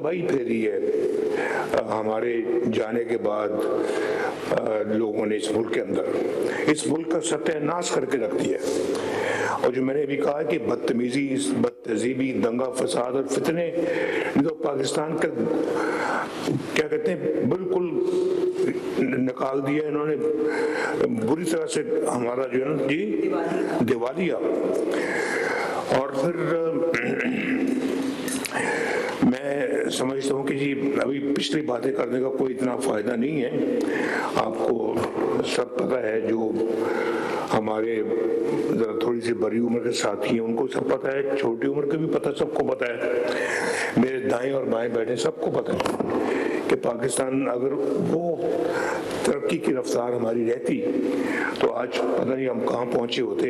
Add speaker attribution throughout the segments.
Speaker 1: तबाही फेरी है हमारे जाने के बाद लोगों ने इस मुल्क के अंदर, इस मुल्क का सत्यानाश करके रख दिया। और जो मैंने अभी कहा कि बदतमीजी, बदतहजीबी, दंगा फसाद और फितने तो पाकिस्तान का क्या कहते हैं बिल्कुल निकाल दिया इन्होंने बुरी तरह से, हमारा जो है ना जी दिवालिया। और फिर मैं समझता हूँ कि जी अभी पिछली बातें करने का कोई इतना फ़ायदा नहीं है। आपको सब पता है, जो हमारे ज़रा थोड़ी सी बड़ी उम्र के साथी हैं उनको सब पता है, छोटी उम्र के भी पता, सबको पता है, मेरे दाएं और बाएं बैठे सबको पता है कि पाकिस्तान अगर वो तरक्की की रफ्तार हमारी रहती तो आज पता नहीं हम कहाँ पहुँचे होते।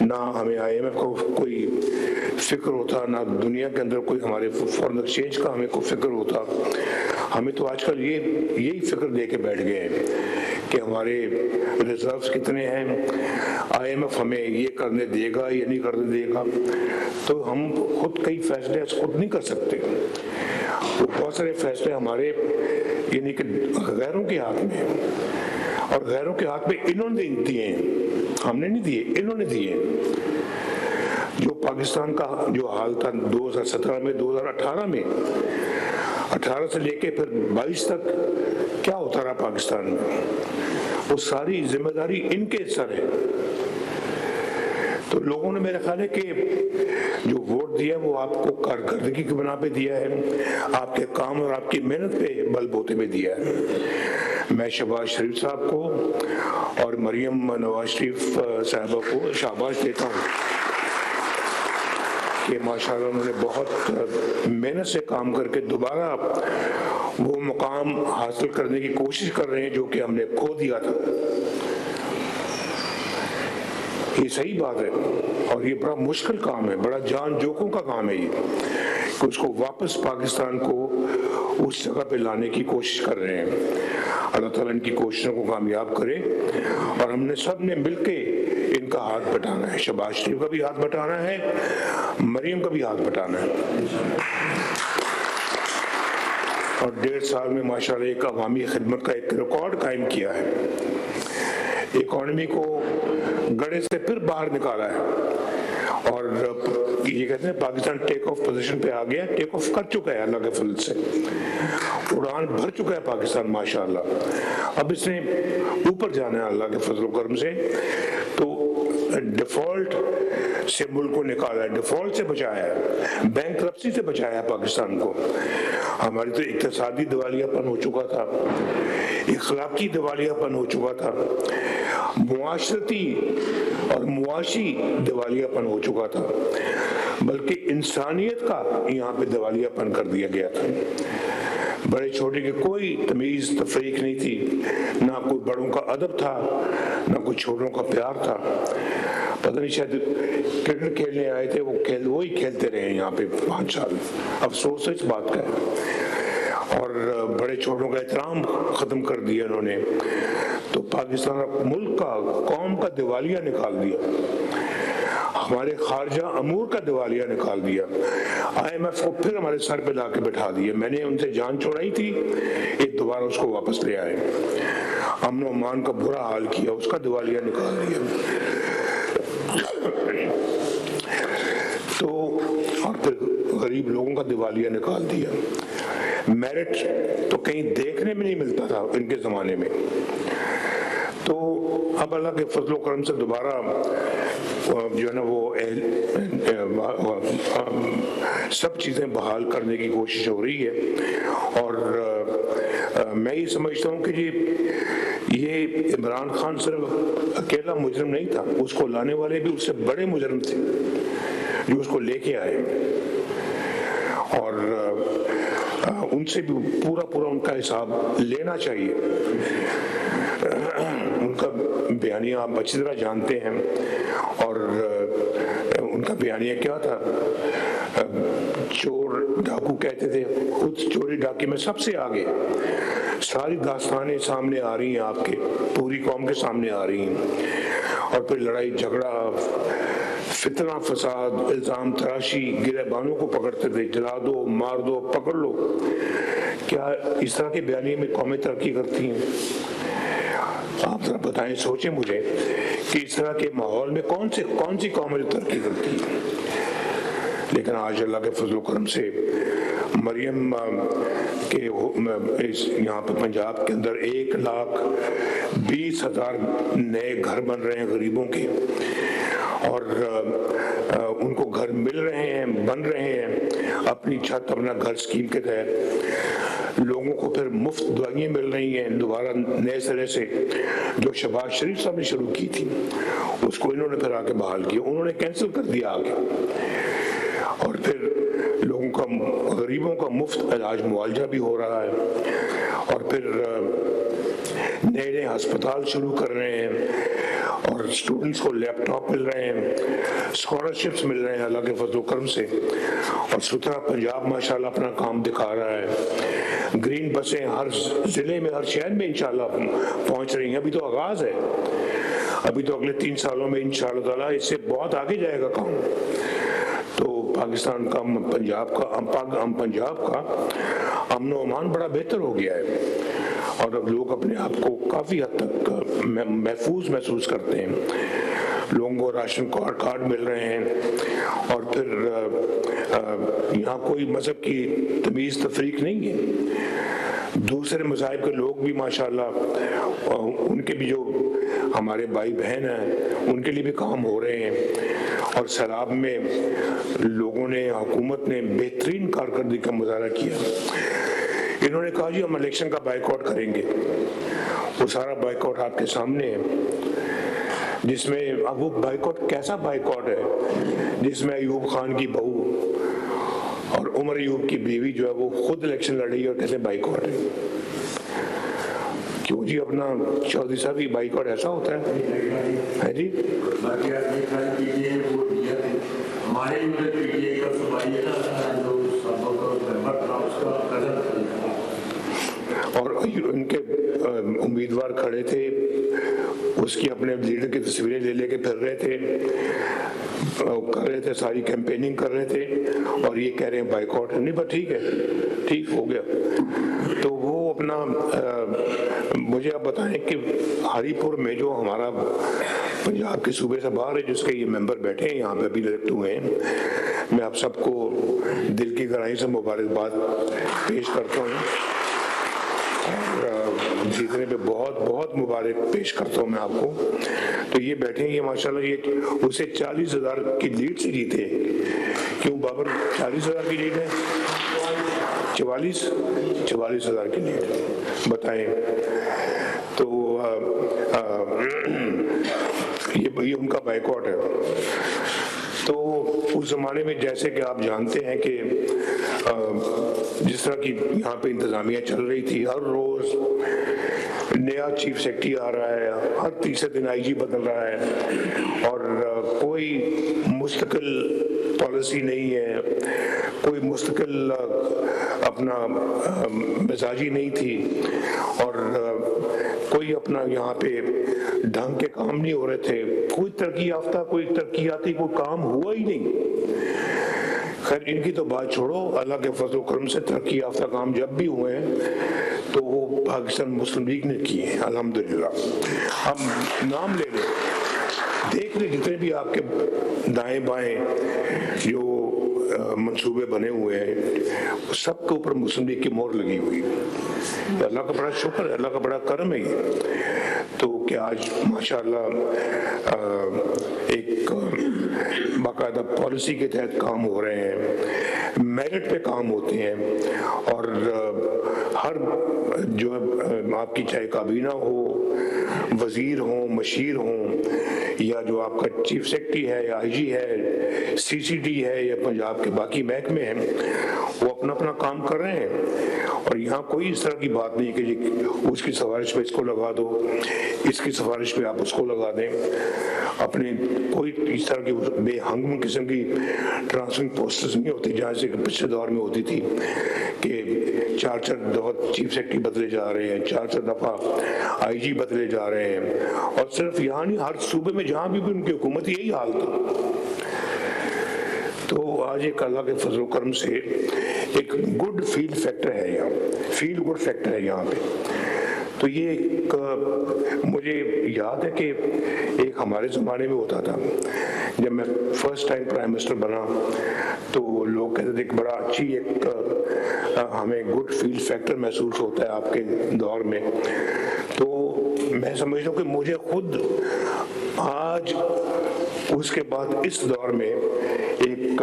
Speaker 1: ना हमें IMF को कोई फिक्र होता, ना दुनिया के अंदर कोई हमारे फॉरेन एक्सचेंज का हमें कोई फिक्र होता। हमें तो आजकल यही फिक्र दे के बैठ गए हैं कि हमारे रिजर्व्स कितने हैं, IMF हमें ये करने देगा या नहीं करने देगा। तो हम खुद कई फैसले खुद नहीं कर सकते। तो बहुत सारे फैसले हमारे यानी कि गैरों के हाथ में हैं, और गैरों के हाथ में इन्होंने दिए हैं, हमने नहीं दिए, इन्होंने दिए। जो पाकिस्तान का जो हाल था 2017 में, 2018 में, 18 से लेके फिर 22 तक क्या होता रहा पाकिस्तान में, वो सारी जिम्मेदारी इनके सर है। तो लोगों ने मेरा ख्याल है कि जो वोट दिया वो आपको कारकर्दगी की बना पे दिया है, आपके काम और आपकी मेहनत पे बलबूते पे दिया है। मैं शहबाज शरीफ साहब को और मरियम नवाज शरीफ साहबा को शाबाश देता हूँ कि माशाल्लाह उन्होंने बहुत मेहनत से काम करके दोबारा वो मुकाम हासिल करने की कोशिश कर रहे हैं जो कि हमने खो दिया था। ये सही बात है और ये बड़ा मुश्किल काम है, बड़ा जान जोखों का काम है ये, कि उसको वापस पाकिस्तान को उस जगह पे लाने की कोशिश कर रहे हैं। अल्लाह ताला इनकी कोशिशों को कामयाब करे और हमने सब ने मिलके इनका हाथ बटाना है। शहबाज शरीफ का भी हाथ बटाना है, मरियम का भी हाथ बटाना है। और 1.5 साल में माशाल्लाह एक अवामी खिदमत का एक रिकॉर्ड कायम किया है, इकॉनमी को गड़े से फिर बाहर निकाला है। और ये कहते हैं पाकिस्तान टेक ऑफ पोजीशन पे आ गया, टेक ऑफ कर चुका है अल्लाह के फजल से, उड़ान भर चुका है पाकिस्तान माशाल्लाह। अब इसने ऊपर जाना है अल्लाह के फजल करम से। तो डिफॉल्ट से मुल्क को निकाला है, डिफॉल्ट से बचाया है, बैंकरप्सी से बचाया है पाकिस्तान को। हमारी तो इक्तिसादी दिवालियापन हो चुका था, इखलाकी दिवालियापन हो चुका था, मुआशरती और मुआशी दिवालियापन हो चुका था, बल्कि इंसानियत का यहाँ पे दिवालियापन कर दिया गया था। बड़े छोटे की कोई तमीज तफरीक नहीं थी, ना कोई बड़ों का अदब था, ना कोई छोटों का प्यार था। पता नहीं शायद क्रिकेट खेलने आए थे, वो ही खेलते रहे यहाँ पे 5 साल। अफसोस है इस बात का है। और बड़े छोटों का एहतराम खत्म कर दिया इन्होंने। तो पाकिस्तान मुल्क का, कौम का दिवालिया निकाल दिया, हमारे खारजा अमूर का दिवालिया निकाल दिया, IMF को फिर हमारे सर पे ला के बैठा दिया। मैंने उनसे जान छोड़ाई थी, एक दोबारा उसको वापस ले आए। अमन अमान का बुरा हाल किया, उसका दिवालिया निकाल दिया। तो और फिर गरीब लोगों का दिवालिया निकाल दिया। मेरिट तो कहीं देखने में नहीं मिलता था इनके ज़माने में। तो अब अल्लाह के फजल करम से दोबारा जो है ना वो सब चीज़ें बहाल करने की कोशिश हो रही है। और मैं ये समझता हूँ कि ये इमरान खान सिर्फ अकेला मुजरिम नहीं था, उसको लाने वाले भी उससे बड़े मुजरिम थे जो उसको लेके आए, और उनसे भी पूरा उनका हिसाब लेना चाहिए। उनका बयानिया आप अच्छी तरह जानते हैं, और उनका बयानिया क्या था, चोर डाकू कहते थे, खुद चोरी डाके में सबसे आगे। सारी दास्तानें सामने आ रही हैं, आपके पूरी कौम के सामने आ रही हैं। और फिर लड़ाई झगड़ा फितना फसाद, इल्ज़ाम तराशी, गिरबानों को पकड़ते थे, जला दो, मार दो, पकड़ लो। क्या इस तरह के बयानिए में कौमें तरक्की करती हैं? आप जरा बताएं, सोचें मुझे कि इस तरह के माहौल में कौन सी कौमें तरक्की करती हैं? लेकिन आज अल्लाह के फजल करम से मरियम के यहाँ पे पंजाब के अंदर 1,20,000 नए घर बन रहे हैं गरीबों के, और उनको घर मिल रहे हैं, बन रहे हैं अपनी छत अपना घर स्कीम के तहत। लोगों को फिर मुफ्त दवाइयाँ मिल रही हैं दोबारा नए सिरे से, जो शहबाज शरीफ साहब ने शुरू की थी उसको इन्होंने फिर आके बहाल किया, उन्होंने कैंसिल कर दिया आगे। और फिर लोगों का, गरीबों का मुफ्त इलाज मुआवजा भी हो रहा है, और फिर नए नए अस्पताल शुरू कर रहे हैं, और स्टूडेंट्स को लैपटॉप मिल रहे हैं, स्कॉलरशिप्स मिल रहे हैं अल्लाह के फजल करम से, और सुथरा पंजाब माशाल्लाह अपना काम दिखा रहा है। ग्रीन बसें हर जिले में, हर शहर में इंशाल्लाह पहुंच रही हैं। अभी तो आगाज है, अभी तो अगले 3 सालों में इंशाल्लाह ताला इससे बहुत आगे जाएगा काम। तो पाकिस्तान का, पंजाब का अमन व अमान बड़ा बेहतर हो गया है, और अब लोग अपने आप को काफ़ी हद तक महफूज महसूस करते हैं। लोगों को राशन कार्ड मिल रहे हैं, और फिर यहाँ कोई मज़हब की तमीज़ तफरीक नहीं है। दूसरे मज़ाहिब के लोग भी माशाल्लाह, उनके भी जो हमारे भाई बहन हैं उनके लिए भी काम हो रहे हैं, और सैलाब में लोगों ने, हुकूमत ने बेहतरीन कारकर्दगी का मुजाहरा किया। इन्होंने कहा जी हम इलेक्शन का बाइकआउट करेंगे, वो सारा बाइकआउट आपके सामने है, जिसमें अब वो बाइकआउट कैसा बाइकआउट है जिसमें अयूब खान की बहू और उमर अयूब की बीवी जो है वो खुद इलेक्शन लड़ रही है और कहते बाइकआउट है। क्यों जी, अपना चौधरी साहब की बाइकआउट ऐसा होता है जी? और उनके उम्मीदवार खड़े थे, उसकी अपने लीडर की तस्वीरें ले लेके फिर रहे थे, कर रहे थे, सारी कैंपेनिंग कर रहे थे, और ये कह रहे हैं बाइकआउट है। नहीं पर ठीक है, ठीक हो गया। तो वो अपना मुझे आप बताएं कि हरीपुर में जो हमारा पंजाब के सूबे से बाहर है, जिसके ये मेंबर बैठे हैं यहाँ पे, अभी इलेक्ट हुए हैं, मैं आप सबको दिल की गहराई से मुबारकबाद पेश करता हूँ, और जीतने पे बहुत बहुत मुबारक पेश करता हूँ मैं आपको। तो ये बैठे हैं, ये माशाल्लाह ये उसे 40,000 की लीड से जीते। क्यों बाबर, 40,000 की लीड है? 44,000 की लीड, बताएं। तो ये उनका बाइकआउट है। तो उस ज़माने में जैसे कि आप जानते हैं कि जिस तरह की यहाँ पे इंतज़ामिया चल रही थी, हर रोज़ नया चीफ सेक्रेटरी आ रहा है, हर तीसरे दिन आईजी बदल रहा है, और कोई मुस्तकिल पॉलिसी नहीं है, कोई मुस्तकिल अपना मिजाजी नहीं थी, और कोई अपना यहाँ पे ढंग के काम नहीं हो रहे थे। कोई तरक्की याफ्ता, कोई तरक्कीयाती कोई काम हुआ ही नहीं। खैर इनकी तो बात छोड़ो, अल्लाह के फजल करम से तरक्की याफ्ता काम जब भी हुए हैं तो वो पाकिस्तान मुस्लिम लीग ने किए हैं, अल्हम्दुलिल्लाह। हम नाम ले लें, देख लें जितने भी आपके दाएं बाएं जो मंसूबे बने हुए हैं, सबके ऊपर मुस्लिम लीग की मोहर लगी हुई है। अल्लाह का बड़ा शुक्र है, अल्लाह का बड़ा करम है ये। तो क्या आज माशाल्लाह एक बाकायदा पॉलिसी के तहत काम हो रहे हैं, मेरिट पे काम होते हैं, और हर जो है आपकी चाहे काबीना हो, वजीर हो, मशीर हो, या जो आपका चीफ सेक्रेटरी है, या आईजी है, सीसीडी है, या पंजाब के बाकी महकमे हैं, वो अपना अपना काम कर रहे हैं। और यहाँ कोई इस तरह की बात नहीं कि जी उसकी सिफारिश पे इसको लगा दो, इसकी सिफारिश पे आप उसको लगा दें। अपने कोई इस तरह की बेहंगम किस्म की ट्रांसफरिंग पोस्टर्स नहीं होती, जहाँ से पिछले दौर में होती थी कि 4-4 दफा चीफ सेक्रेटरी बदले जा रहे हैं, 4-4 दफा आईजी बदले जा रहे हैं, और सिर्फ यहाँ नहीं, हर सूबे में जहाँ भी उनकी हुकूमत, यही हाल था। تو آج ایک اللہ کے فضل و کرم سے ایک گڈ فیل فیکٹر ہے یہاں، فیل گڈ فیکٹر ہے یہاں پہ. تو یہ ایک مجھے یاد ہے کہ ایک ہمارے زمانے میں ہوتا تھا، جب میں فرسٹ ٹائم پرائم منسٹر بنا تو لوگ کہتے تھے کہ بڑا اچھی ایک ہمیں گڈ فیل فیکٹر محسوس ہوتا ہے آپ کے دور میں. تو میں سمجھتا ہوں کہ مجھے خود آج اس کے بعد اس دور میں ایک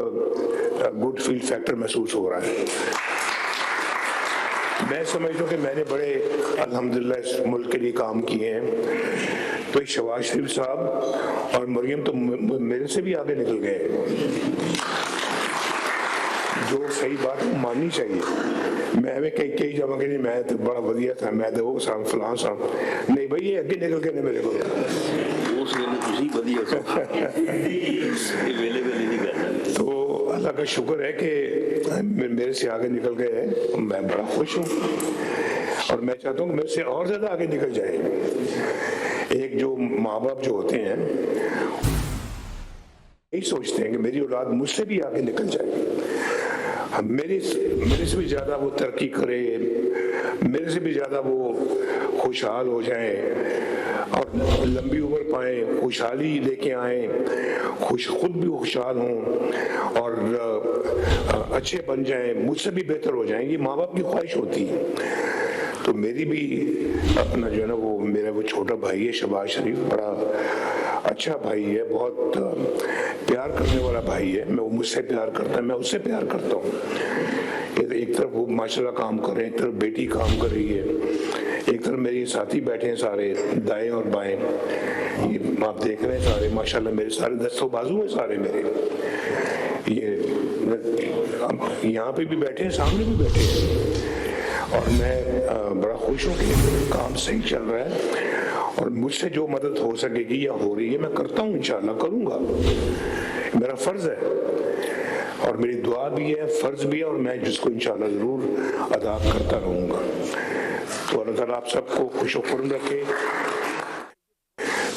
Speaker 1: گڈ فیل فیکٹر محسوس ہو رہا ہے. میں سمجھتا ہوں کہ میں نے بڑے الحمدللہ اس ملک کے لیے کام کیے ہیں. تو شہباز شریف صاحب اور مریم تو میرے سے بھی آگے نکل گئے، جو صحیح بات ماننی چاہیے. میں کئی جگہ کہ میں تو بڑا ودیا تھا، میں تو وہ صاحب فلاں صاحب، نہیں بھائی یہ اگے نکل کے میرے کو تو اللہ کا شکر ہے کہ میرے سے آگے نکل گئے ہیں. میں بڑا خوش ہوں اور میں چاہتا ہوں کہ میرے سے اور زیادہ آگے نکل جائے. ایک جو ماں باپ جو ہوتے ہیں یہی سوچتے ہیں کہ میری اولاد مجھ سے بھی آگے نکل جائے، میرے سے بھی زیادہ وہ ترقی کرے، میرے سے بھی زیادہ وہ خوشحال ہو جائیں اور لمبی عمر پائیں، خوشحالی لے کے آئیں، خود بھی خوشحال ہوں اور اچھے بن جائیں، مجھ سے بھی بہتر ہو جائیں. یہ ماں باپ کی خواہش ہوتی ہے. تو میری بھی اپنا جو ہے نا وہ میرا وہ چھوٹا بھائی ہے شہباز شریف، بڑا اچھا بھائی ہے، بہت پیار کرنے والا بھائی ہے. میں وہ مجھ سے پیار کرتا ہے، میں اس سے پیار کرتا ہوں. ایک طرف وہ ماشاءاللہ کام کر رہے ہیں، ایک طرف بیٹی کام کر رہی ہے، ایک طرف میرے ساتھی بیٹھے ہیں سارے دائیں اور بائیں، یہ آپ دیکھ رہے ہیں سارے ماشاءاللہ میرے سارے دستوں بازو ہیں سارے میرے. یہ یہاں پہ بھی بیٹھے ہیں، سامنے بھی بیٹھے ہیں اور میں بڑا خوش ہوں کہ کام صحیح چل رہا ہے اور مجھ سے جو مدد ہو سکے گی یا ہو رہی ہے میں کرتا ہوں، انشاءاللہ کروں گا. میرا فرض ہے اور میری دعا بھی ہے، فرض بھی ہے اور میں جس کو انشاءاللہ ضرور ادا کرتا رہوں گا. تو اللہ تعالیٰ آپ سب کو خوش و خرم رکھے.